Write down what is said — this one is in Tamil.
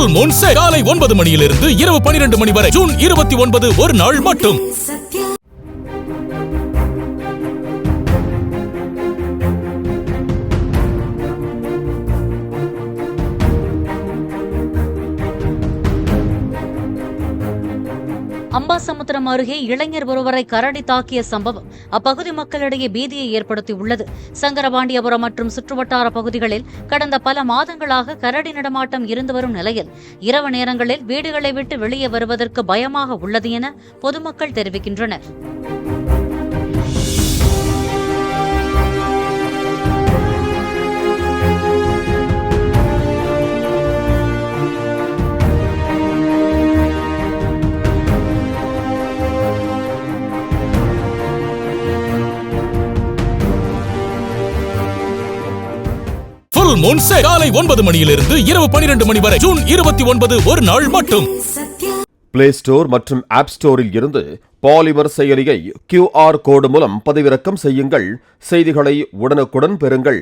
ஃபுல் மூன் சேல் காலை 9 மணியிலிருந்து இரவு 12 மணி வரை. ஜூன் 29 ஒரு நாள் மட்டும். அம்பாசமுத்திரம் அருகே இளைஞர் ஒருவரை கரடி தாக்கிய சம்பவம் அப்பகுதி மக்களிடையே பீதியை ஏற்படுத்தியுள்ளது. சங்கரபாண்டியபுரம் மற்றும் சுற்றுவட்டார பகுதிகளில் கடந்த பல மாதங்களாக கரடி நடமாட்டம் இருந்து வரும் நிலையில் இரவு நேரங்களில் வீடுகளை விட்டு வெளியே வருவதற்கு பயமாக உள்ளது என பொதுமக்கள் தெரிவிக்கின்றனர். ஃபுல் மூன் சேல் காலை 9 மணியிலிருந்து இரவு 12 மணி வரை. ஜூன் 29 ஒரு நாள் மட்டும். பிளே ஸ்டோர் மற்றும் ஆப் ஸ்டோரில் இருந்து பாலிமர் செயலியை QR கோடு மூலம் பதிவிறக்கம் செய்யுங்கள். செய்திகளை உடனுக்குடன் பெறுங்கள்.